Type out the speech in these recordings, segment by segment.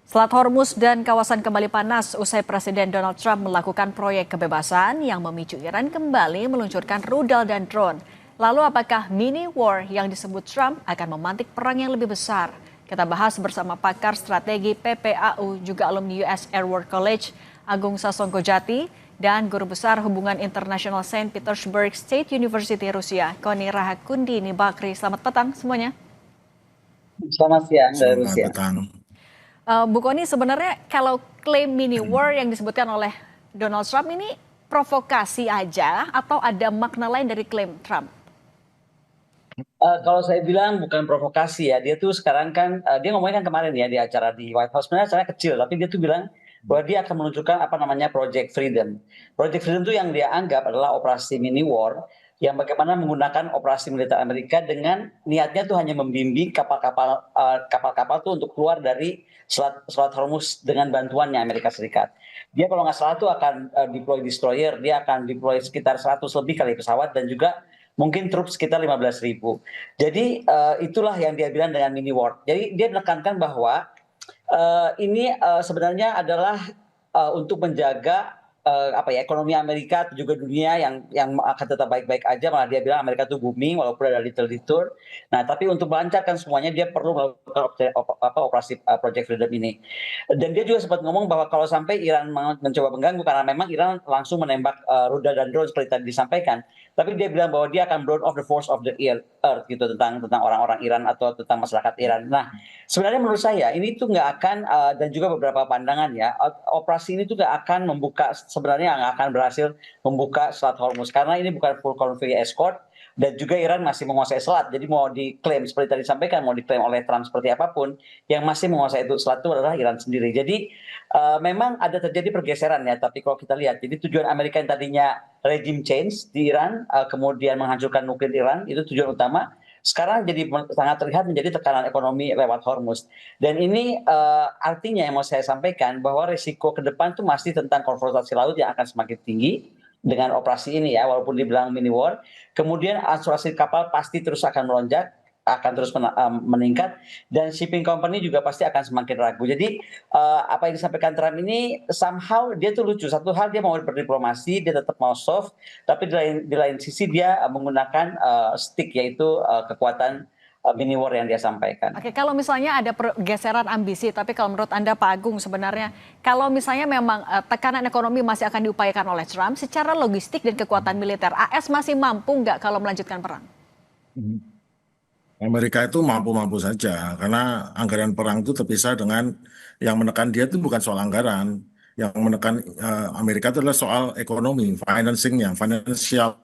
Selat Hormuz dan kawasan kembali panas usai Presiden Donald Trump melakukan proyek kebebasan yang memicu Iran kembali meluncurkan rudal dan drone. Lalu apakah mini war yang disebut Trump akan memantik perang yang lebih besar? Kita bahas bersama pakar strategi PPAU juga alumni US Air War College, Agung Sasongko Jati, dan Guru Besar Hubungan Internasional Saint Petersburg State University Rusia, Koni Rahakundini Bakri. Selamat petang semuanya. Selamat siang dari Selamat Rusia. petang. Bu Koni, sebenarnya kalau klaim mini war yang disebutkan oleh Donald Trump ini provokasi aja atau ada makna lain dari klaim Trump? Kalau saya bilang bukan provokasi ya, dia tuh sekarang kan dia ngomongin kan kemarin ya di acara di White House, sebenarnya acaranya kecil, tapi dia tuh bilang bahwa dia akan meluncurkan apa namanya Project Freedom. Project Freedom itu yang dia anggap adalah operasi mini war yang bagaimana menggunakan operasi militer Amerika dengan niatnya tuh hanya membimbing kapal-kapal tuh untuk keluar dari Selat Hormuz dengan bantuannya Amerika Serikat. Dia kalau nggak salah tuh akan deploy destroyer, dia akan deploy sekitar 100 lebih kali pesawat dan juga mungkin truk sekitar 15.000. Jadi itulah yang dia bilang dengan mini war. Jadi dia menekankan bahwa ini sebenarnya adalah untuk menjaga apa ya ekonomi Amerika juga dunia yang akan tetap baik-baik aja, malah dia bilang Amerika tuh booming walaupun ada little detour. Nah, tapi untuk melancarkan semuanya dia perlu melakukan operasi Project Freedom ini. Dan dia juga sempat ngomong bahwa kalau sampai Iran mencoba mengganggu, karena memang Iran langsung menembak rudal dan drone seperti tadi disampaikan, tapi dia bilang bahwa dia akan burn off the force of the earth gitu, tentang orang-orang Iran atau tentang masyarakat Iran. Nah, sebenarnya menurut saya ini tuh nggak akan dan juga beberapa pandangan ya, operasi ini tuh nggak akan membuka, sebenarnya nggak akan berhasil membuka Selat Hormuz karena ini bukan full conflict escort dan juga Iran masih menguasai selat. Jadi mau diklaim seperti tadi disampaikan, mau diklaim oleh Trump seperti apapun, yang masih menguasai itu selat itu adalah Iran sendiri. Jadi memang ada terjadi pergeseran ya, tapi kalau kita lihat, jadi tujuan Amerika yang tadinya regime change di Iran, kemudian menghancurkan nuklir Iran, itu tujuan utama. Sekarang jadi sangat terlihat menjadi tekanan ekonomi lewat Hormuz. Dan ini artinya yang mau saya sampaikan bahwa risiko ke depan itu masih tentang konfrontasi laut yang akan semakin tinggi dengan operasi ini ya, walaupun dibilang mini war. Kemudian asuransi kapal pasti terus akan melonjak, akan terus meningkat, dan shipping company juga pasti akan semakin ragu. Jadi apa yang disampaikan Trump ini somehow dia tuh lucu. Satu hal dia mau berdiplomasi, dia tetap mau soft, tapi di lain sisi dia menggunakan stick, yaitu kekuatan mini war yang dia sampaikan. Oke, kalau misalnya ada pergeseran ambisi, tapi kalau menurut Anda Pak Agung sebenarnya, kalau misalnya memang tekanan ekonomi masih akan diupayakan oleh Trump, secara logistik dan kekuatan militer, AS masih mampu nggak kalau melanjutkan perang? Amerika itu mampu-mampu saja karena anggaran perang itu terpisah dengan yang menekan dia itu bukan soal anggaran. Yang menekan Amerika itu adalah soal ekonomi, financingnya, financial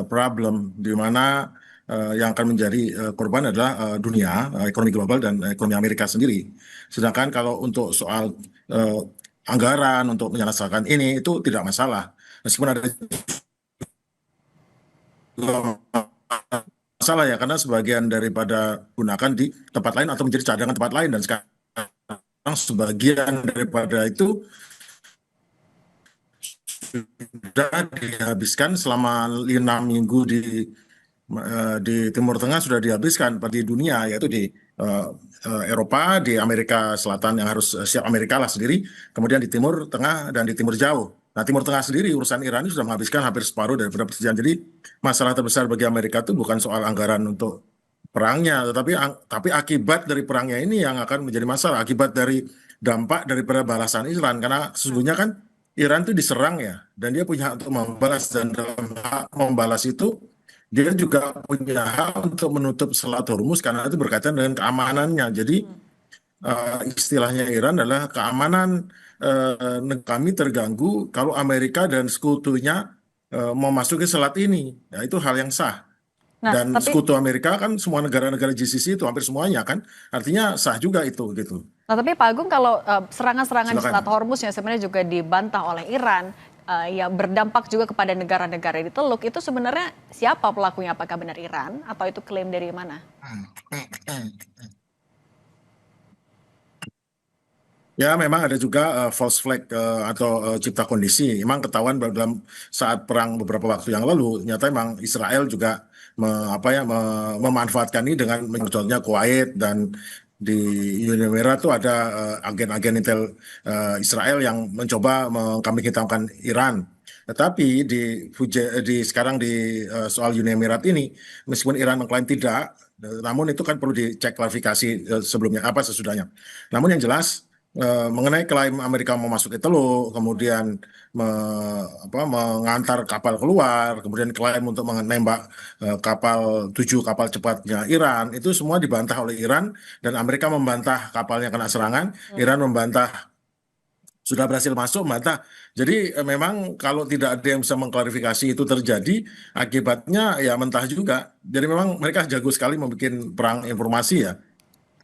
problem di mana yang akan menjadi korban adalah dunia, ekonomi global dan ekonomi Amerika sendiri. Sedangkan kalau untuk soal anggaran untuk menyelesaikan ini itu tidak masalah. Meskipun ada masalah ya karena sebagian daripada gunakan di tempat lain atau menjadi cadangan tempat lain, dan sekarang sebagian daripada itu sudah dihabiskan selama 5 minggu di Timur Tengah, sudah dihabiskan di dunia, yaitu di eh, Eropa, di Amerika Selatan yang harus siap Amerika lah sendiri, kemudian di Timur Tengah dan di Timur Jauh. Nah, Timur Tengah sendiri urusan Iran ini sudah menghabiskan hampir separuh daripada persediaan. Jadi masalah terbesar bagi Amerika itu bukan soal anggaran untuk perangnya, tetapi tapi akibat dari perangnya ini yang akan menjadi masalah, akibat dari dampak daripada balasan Iran, karena sesungguhnya kan Iran itu diserang ya, dan dia punya hak untuk membalas, dan dalam hak membalas itu dia juga punya hak untuk menutup Selat Hormuz karena itu berkaitan dengan keamanannya. Jadi istilahnya Iran adalah keamanan kami terganggu kalau Amerika dan sekutunya memasuki selat ini. Ya, itu hal yang sah. Nah, Dan tapi sekutu Amerika kan semua negara-negara GCC itu hampir semuanya kan, artinya sah juga itu gitu. Pak Agung, kalau serangan-serangan di Selat Silakan. Hormuz yang sebenarnya juga dibantah oleh Iran, ya berdampak juga kepada negara-negara di Teluk, itu sebenarnya siapa pelakunya? Apakah benar Iran atau itu klaim dari mana? Ya, memang ada juga false flag atau cipta kondisi. Memang ketahuan dalam saat perang beberapa waktu yang lalu, ternyata memang Israel juga memanfaatkan ini dengan mencontohnya Kuwait dan di Uni Emirat itu ada agen-agen intel Israel yang mencoba mengkambing hitamkan Iran. Tetapi di sekarang di soal Uni Emirat ini, meskipun Iran mengklaim tidak, namun itu kan perlu dicek klarifikasi sebelumnya apa sesudahnya. Namun yang jelas mengenai klaim Amerika mau masuk ke Teluk, kemudian mengantar kapal keluar, kemudian klaim untuk menembak tujuh kapal cepatnya Iran, itu semua dibantah oleh Iran dan Amerika membantah kapalnya kena serangan, Iran membantah sudah berhasil masuk, membantah. Jadi memang kalau tidak ada yang bisa mengklarifikasi itu terjadi, akibatnya ya mentah juga. Jadi memang mereka jago sekali membuat perang informasi ya.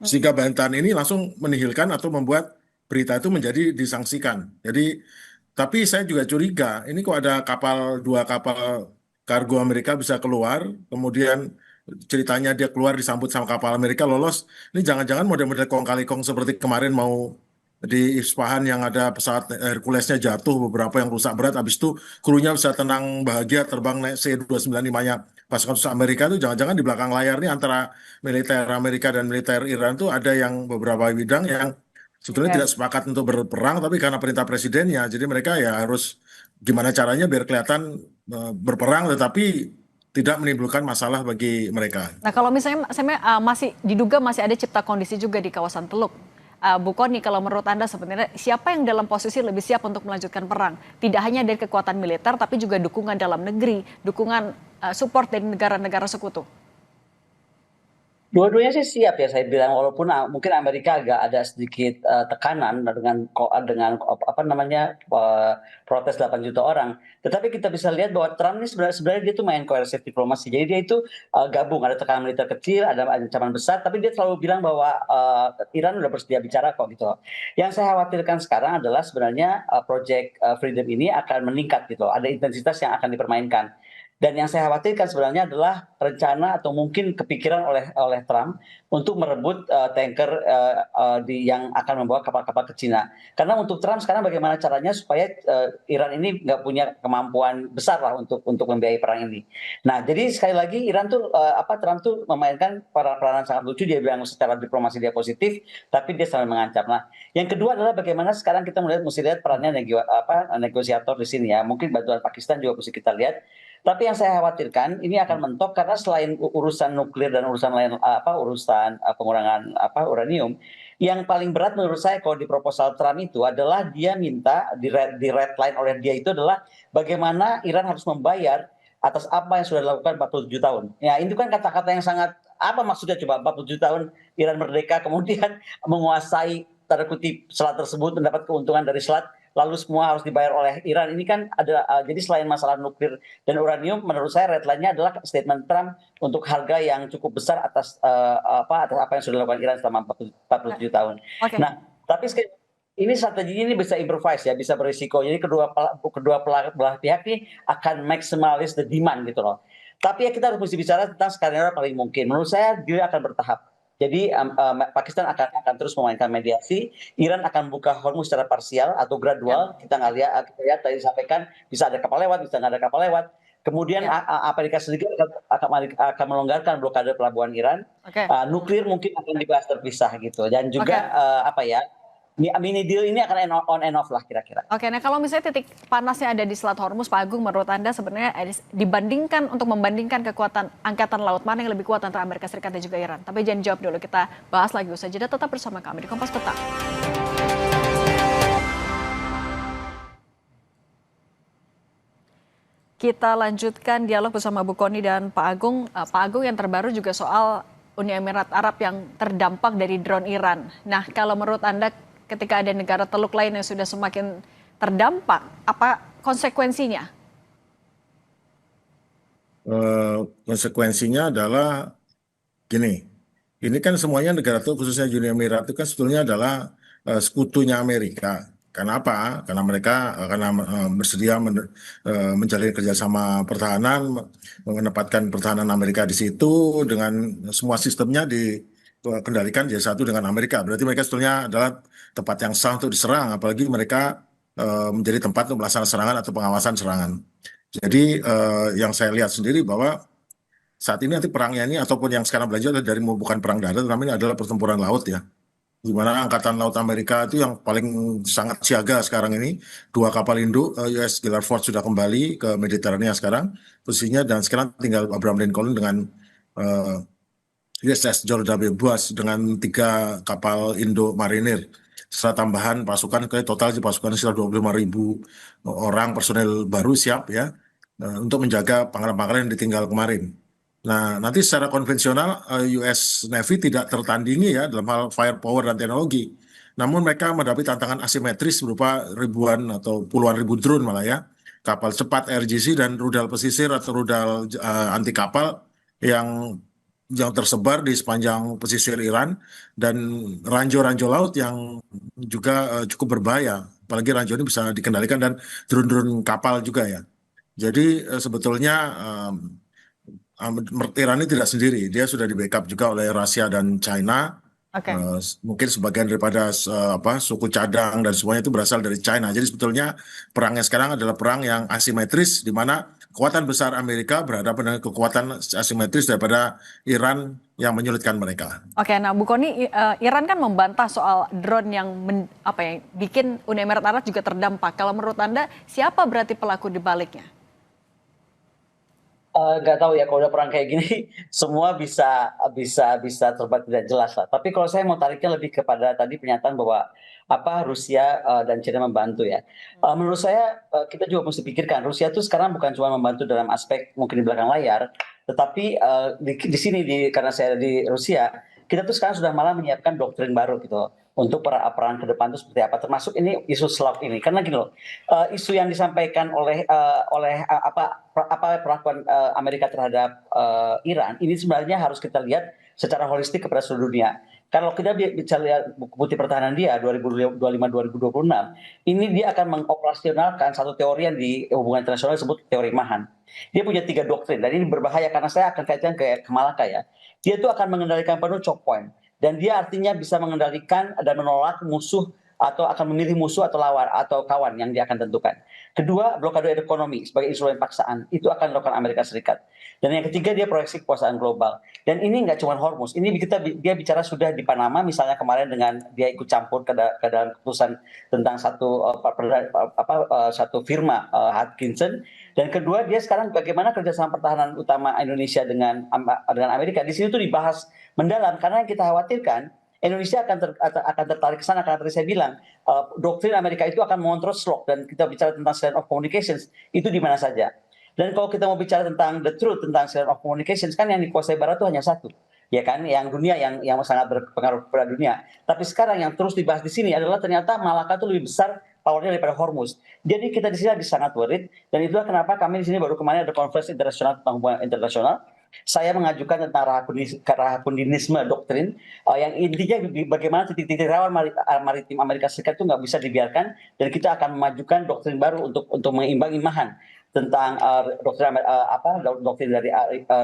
Sehingga bantahan ini langsung menihilkan atau membuat berita itu menjadi disangsikan. Jadi, tapi saya juga curiga, ini kok ada dua kapal kargo Amerika bisa keluar, kemudian ceritanya dia keluar disambut sama kapal Amerika lolos. Ini jangan-jangan model-model kong kali kong seperti kemarin mau di Isfahan yang ada pesawat Herculesnya jatuh, beberapa yang rusak berat, habis itu krunya bisa tenang bahagia terbang naik C-295-nya pasukan khusus Amerika itu jangan-jangan di belakang layar ini antara militer Amerika dan militer Iran itu ada yang beberapa bidang yang sebetulnya Oke. tidak sepakat untuk berperang, tapi karena perintah presidennya, jadi mereka ya harus gimana caranya biar kelihatan berperang, tetapi tidak menimbulkan masalah bagi mereka. Nah, kalau misalnya masih diduga masih ada cipta kondisi juga di kawasan Teluk. Bu Kony, kalau menurut Anda sebenarnya siapa yang dalam posisi lebih siap untuk melanjutkan perang? Tidak hanya dari kekuatan militer, tapi juga dukungan dalam negeri, dukungan support dari negara-negara sekutu. Dua-duanya sih siap ya saya bilang, walaupun mungkin Amerika agak ada sedikit tekanan dengan apa namanya protes 8 juta orang. Tetapi kita bisa lihat bahwa Trump ini sebenarnya dia tuh main koersif diplomasi. Jadi dia itu gabung, ada tekanan militer kecil, ada ancaman besar, tapi dia selalu bilang bahwa Iran udah bersedia bicara kok gitu. Yang saya khawatirkan sekarang adalah sebenarnya Project Freedom ini akan meningkat gitu. Ada intensitas yang akan dipermainkan. Dan yang saya khawatirkan sebenarnya adalah rencana atau mungkin kepikiran oleh Trump untuk merebut tanker yang akan membawa kapal-kapal ke Cina. Karena untuk Trump sekarang bagaimana caranya supaya Iran ini nggak punya kemampuan besar lah untuk membiayai perang ini. Nah, jadi sekali lagi Iran tuh Trump tuh memainkan peranan sangat lucu. Dia bilang secara diplomasi dia positif, tapi dia sampai mengancam. Nah, yang kedua adalah bagaimana sekarang kita mesti lihat perannya negosiator di sini ya. Mungkin bantuan Pakistan juga mesti kita lihat. Tapi yang saya khawatirkan ini akan mentok karena selain urusan nuklir dan urusan lain urusan pengurangan uranium, yang paling berat menurut saya kalau di proposal Trump itu adalah dia minta di red line oleh dia itu adalah bagaimana Iran harus membayar atas apa yang sudah dilakukan 47 tahun. Ya, itu kan kata-kata yang sangat apa maksudnya coba 47 tahun Iran merdeka kemudian menguasai tanda kutip selat tersebut, mendapat keuntungan dari selat, lalu semua harus dibayar oleh Iran. Ini kan ada jadi selain masalah nuklir dan uranium, menurut saya red line-nya adalah statement Trump untuk harga yang cukup besar atas apa yang sudah dilakukan Iran selama 47 tahun. Oke. Nah, tapi ini strateginya ini bisa improvise ya, bisa berisiko. Jadi kedua belah pihak ini akan maximize the demand gitu loh. Tapi ya kita harus mesti bicara tentang skenario paling mungkin. Menurut saya dia akan bertahap. Jadi Pakistan akan terus memainkan mediasi, Iran akan buka Hormuz secara parsial atau gradual. Kita nggak lihat tadi disampaikan bisa ada kapal lewat, bisa nggak ada kapal lewat. Kemudian Amerika Serikat akan melonggarkan blokade pelabuhan Iran. Oke. Nuklir mungkin akan dibahas terpisah gitu. Dan juga mini deal ini akan on and off lah kira-kira. Oke, nah kalau misalnya titik panasnya ada di Selat Hormuz, Pak Agung, menurut Anda sebenarnya membandingkan kekuatan angkatan laut mana yang lebih kuat antara Amerika Serikat dan juga Iran? Tapi jangan jawab dulu, kita bahas lagi usai jeda. Tetap bersama kami di Kompas Petang. Kita lanjutkan dialog bersama Bu Kony dan Pak Agung. Pak Agung, yang terbaru juga soal Uni Emirat Arab yang terdampak dari drone Iran. Nah, kalau menurut Anda ketika ada negara Teluk lain yang sudah semakin terdampak, apa konsekuensinya? Konsekuensinya adalah gini, ini kan semuanya negara Teluk khususnya Uni Emirat itu kan sebetulnya adalah sekutunya Amerika. Karena apa? Karena mereka bersedia menjalin kerjasama pertahanan, menempatkan pertahanan Amerika di situ dengan semua sistemnya kendalikan jadi satu dengan Amerika. Berarti mereka sebetulnya adalah tempat yang sah untuk diserang, apalagi mereka menjadi tempat untuk melaksanakan serangan atau pengawasan serangan. Jadi yang saya lihat sendiri bahwa saat ini nanti perangnya ini ataupun yang sekarang belajar adalah dari bukan perang darat, tetapi ini adalah pertempuran laut ya. Di mana Angkatan Laut Amerika itu yang paling sangat siaga sekarang ini. Dua kapal induk US Guilford sudah kembali ke Mediterania sekarang posisinya, dan sekarang tinggal Abraham Lincoln dengan eh, USS George W. Bush dengan 3 kapal Indo Marinir. Setelah tambahan pasukan, ke total pasukan sekitar 25.000 orang personel baru siap ya untuk menjaga pangkalan-pangkalan yang ditinggal kemarin. Nah, nanti secara konvensional US Navy tidak tertandingi ya dalam hal firepower dan teknologi. Namun mereka menghadapi tantangan asimetris berupa ribuan atau puluhan ribu drone malah ya, kapal cepat RGC dan rudal pesisir atau rudal anti kapal yang tersebar di sepanjang pesisir Iran, dan ranjau-ranjau laut yang juga cukup berbahaya. Apalagi ranjau ini bisa dikendalikan dan drone-drone kapal juga ya. Jadi sebetulnya Iran ini tidak sendiri, dia sudah di backup juga oleh Rusia dan China. Oke. Mungkin sebagian daripada suku cadang dan semuanya itu berasal dari China. Jadi sebetulnya perangnya sekarang adalah perang yang asimetris, di mana kekuatan besar Amerika berhadapan dengan kekuatan asimetris daripada Iran yang menyulitkan mereka. Oke, nah Bu Kony, Iran kan membantah soal drone yang bikin Uni Emirat Arab juga terdampak. Kalau menurut Anda, siapa berarti pelaku di baliknya? Nggak tahu ya, kalau udah perang kayak gini semua bisa terlibat tidak jelas lah. Tapi kalau saya mau tariknya lebih kepada tadi pernyataan bahwa Rusia dan China membantu ya. Menurut saya kita juga mesti pikirkan Rusia tuh sekarang bukan cuma membantu dalam aspek mungkin di belakang layar, tetapi di sini karena saya ada di Rusia, kita tuh sekarang sudah malah menyiapkan doktrin baru gitu untuk perang ke depan itu seperti apa, termasuk ini isu Slav ini. Karena gini loh, isu yang disampaikan oleh perlakuan Amerika terhadap Iran ini sebenarnya harus kita lihat secara holistik kepada seluruh dunia. Kalau kita bicara lihat buku putih pertahanan dia 2025-2026, ini dia akan mengoperasionalkan satu teori yang di hubungan internasional disebut teori Mahan. Dia punya 3 doktrin, dan ini berbahaya karena saya akan kaitkan ke Malaka ya. Dia itu akan mengendalikan penuh choke point, dan dia artinya bisa mengendalikan dan menolak musuh atau akan memilih musuh atau lawan atau kawan yang dia akan tentukan. Kedua, blokade ekonomi sebagai instrumen paksaan itu akan dilakukan Amerika Serikat. Dan yang ketiga, dia proyeksi kekuasaan global. Dan ini nggak cuma Hormuz, ini dia bicara sudah di Panama misalnya kemarin dengan dia ikut campur ke dalam keputusan tentang satu firma Hutchinson. Dan kedua, dia sekarang bagaimana kerjasama pertahanan utama Indonesia dengan Amerika. Di sini tuh dibahas mendalam, karena yang kita khawatirkan Indonesia akan tertarik ke sana, karena tadi saya bilang doktrin Amerika itu akan mengontrol slot, dan kita bicara tentang silent of communications itu di mana saja. Dan kalau kita mau bicara tentang the truth tentang silent of communications, kan yang dikuasai Barat itu hanya satu, ya kan, yang dunia yang sangat berpengaruh kepada dunia. Tapi sekarang yang terus dibahas di sini adalah ternyata Malaka itu lebih besar powernya daripada Hormuz. Jadi kita di sini lagi sangat worried, dan itulah kenapa kami di sini baru kemarin ada konferensi internasional tentang hubungan internasional. Saya mengajukan tentang rahakudinisme doktrin yang intinya bagaimana titik-titik rawan maritim Amerika Serikat itu nggak bisa dibiarkan, dan kita akan memajukan doktrin baru untuk mengimbangi Mahan tentang doktrin dari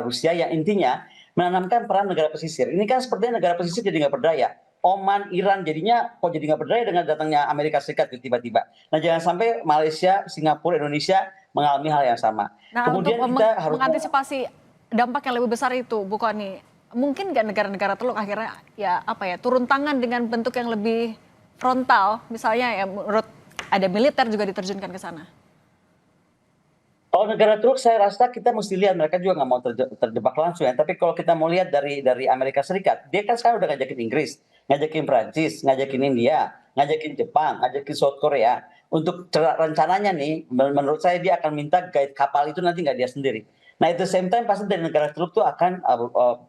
Rusia yang intinya menanamkan peran negara pesisir. Ini kan sepertinya negara pesisir jadi nggak berdaya. Oman, Iran jadinya kok jadi nggak berdaya dengan datangnya Amerika Serikat tiba-tiba. Nah, jangan sampai Malaysia, Singapura, Indonesia mengalami hal yang sama. Nah, Kemudian untuk kita harus mengantisipasi dampak yang lebih besar itu, Bu Kony, mungkin nggak negara-negara Teluk akhirnya turun tangan dengan bentuk yang lebih frontal, misalnya ya menurut ada militer juga diterjunkan ke sana? Kalau negara Teluk saya rasa kita mesti lihat, mereka juga nggak mau terjebak langsung ya. Tapi kalau kita mau lihat dari Amerika Serikat, dia kan sekarang udah ngajakin Inggris, ngajakin Prancis, ngajakin India, ngajakin Jepang, ngajakin South Korea. Untuk rencananya nih, menurut saya dia akan minta guide kapal itu nanti nggak dia sendiri. Nah, at the same time pasti dari negara Teluk itu akan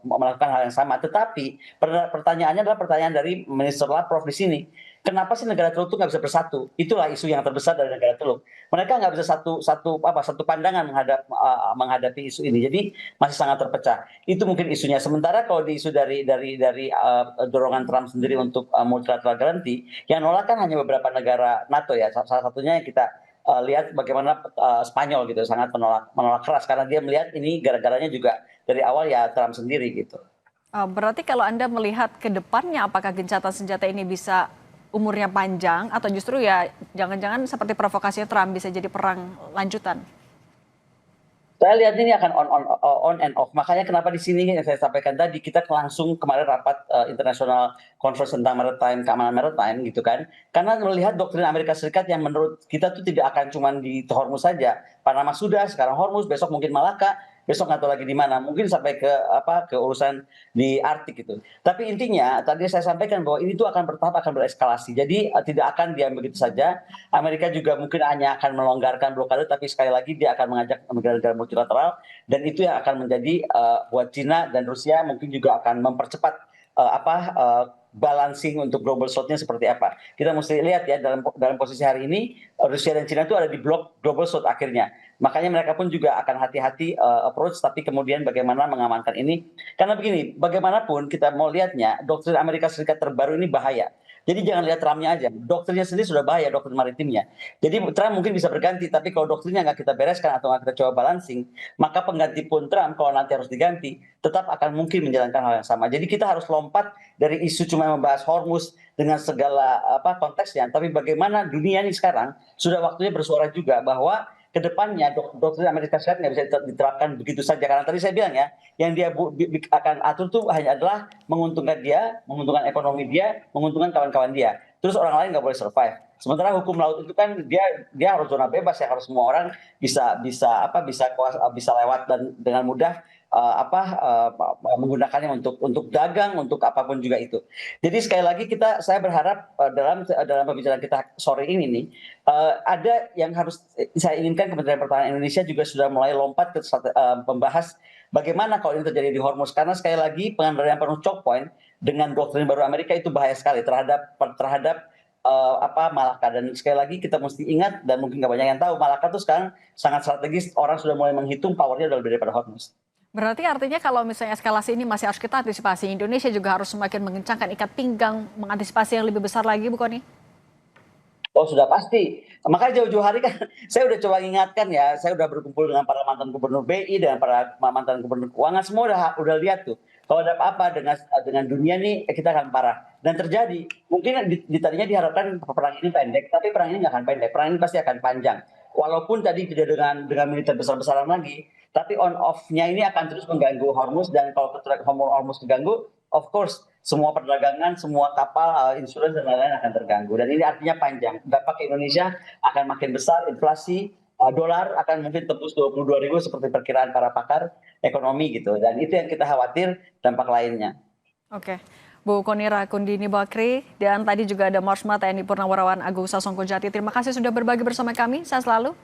melakukan hal yang sama. Tetapi pertanyaannya adalah pertanyaan dari Minister Lavrov di sini. Kenapa sih negara Teluk itu nggak bisa bersatu? Itulah isu yang terbesar dari negara Teluk. Mereka nggak bisa satu pandangan menghadapi isu ini. Jadi masih sangat terpecah. Itu mungkin isunya. Sementara kalau di isu dari dorongan Trump sendiri untuk multilateral guarantee, yang nolak kan hanya beberapa negara NATO ya. Salah satunya yang kita lihat bagaimana Spanyol gitu sangat menolak keras, karena dia melihat ini gara-garanya juga dari awal ya Trump sendiri gitu. Berarti kalau Anda melihat ke depannya, apakah gencatan senjata ini bisa umurnya panjang atau justru ya jangan-jangan seperti provokasinya Trump bisa jadi perang lanjutan? Saya lihat ini akan on and off. Makanya kenapa di sini yang saya sampaikan tadi kita langsung kemarin rapat internasional conference tentang maritime, keamanan maritime gitu kan. Karena melihat doktrin Amerika Serikat yang menurut kita tuh tidak akan cuma di Hormuz saja. Panama sudah, sekarang Hormuz, besok mungkin Malaka, besok nggak tahu lagi di mana. Mungkin sampai ke urusan di Arktik itu. Tapi intinya tadi saya sampaikan bahwa ini tuh akan bertahap, akan bereskalasi. Jadi tidak akan diam begitu saja. Amerika juga mungkin hanya akan melonggarkan blokade, tapi sekali lagi dia akan mengajak negara-negara multilateral, dan itu yang akan menjadi buat Cina dan Rusia mungkin juga akan mempercepat balancing untuk global south-nya seperti apa. Kita mesti lihat ya dalam posisi hari ini Rusia dan Cina itu ada di blok global south akhirnya. Makanya mereka pun juga akan hati-hati approach, tapi kemudian bagaimana mengamankan ini. Karena begini, bagaimanapun kita mau lihatnya, doktrin Amerika Serikat terbaru ini bahaya. Jadi jangan lihat Trumpnya aja, doktrinnya sendiri sudah bahaya, doktrin maritimnya. Jadi Trump mungkin bisa berganti, tapi kalau doktrinnya nggak kita bereskan atau nggak kita coba balancing, maka pengganti pun Trump kalau nanti harus diganti, tetap akan mungkin menjalankan hal yang sama. Jadi kita harus lompat dari isu cuma membahas Hormuz dengan segala konteksnya, tapi bagaimana dunia ini sekarang sudah waktunya bersuara juga bahwa kedepannya doktrin Amerika Serikat nggak bisa diterapkan begitu saja, karena tadi saya bilang ya, yang dia akan atur tuh hanya adalah menguntungkan dia, menguntungkan ekonomi dia, menguntungkan kawan-kawan dia. Terus orang lain nggak boleh survive. Sementara hukum laut itu kan dia harus zona bebas ya, harus semua orang bisa lewat dan dengan mudah menggunakannya untuk dagang, untuk apapun juga itu. Jadi sekali lagi saya berharap dalam pembicaraan kita sore ini nih, ada yang harus saya inginkan Kementerian Pertahanan Indonesia juga sudah mulai lompat ke membahas bagaimana kalau ini terjadi di Hormuz, karena sekali lagi pengendalian penuh choke point dengan doktrin baru Amerika itu bahaya sekali terhadap Malaka. Dan sekali lagi kita mesti ingat, dan mungkin nggak banyak yang tahu, Malaka itu sekarang sangat strategis, orang sudah mulai menghitung powernya lebih daripada Hormuz. Berarti artinya kalau misalnya eskalasi ini masih harus kita antisipasi, Indonesia juga harus semakin mengencangkan ikat pinggang mengantisipasi yang lebih besar lagi, Bu Kony? Oh sudah pasti. Makanya jauh-jauh hari kan saya udah coba ingatkan ya, saya udah berkumpul dengan para mantan gubernur BI, dengan para mantan gubernur keuangan, semua udah lihat tuh. Kalau ada apa-apa dengan dunia nih, kita akan parah. Dan terjadi, mungkin tadinya diharapkan perang ini pendek, tapi perang ini nggak akan pendek, perang ini pasti akan panjang. Walaupun tadi tidak dengan militer besar-besaran lagi, tapi on off-nya ini akan terus mengganggu Hormuz, dan kalau Hormuz terganggu, of course semua perdagangan, semua kapal, insurans dan lain-lain akan terganggu. Dan ini artinya panjang. Dampak ke Indonesia akan makin besar, inflasi dolar akan mungkin tembus 22.000 seperti perkiraan para pakar ekonomi gitu. Dan itu yang kita khawatir dampak lainnya. Oke. Bu Kony Rakundini Bakri, dan tadi juga ada Marsma TNI Purnawirawan Agung Sasongko Jati. Terima kasih sudah berbagi bersama kami. Sehat selalu.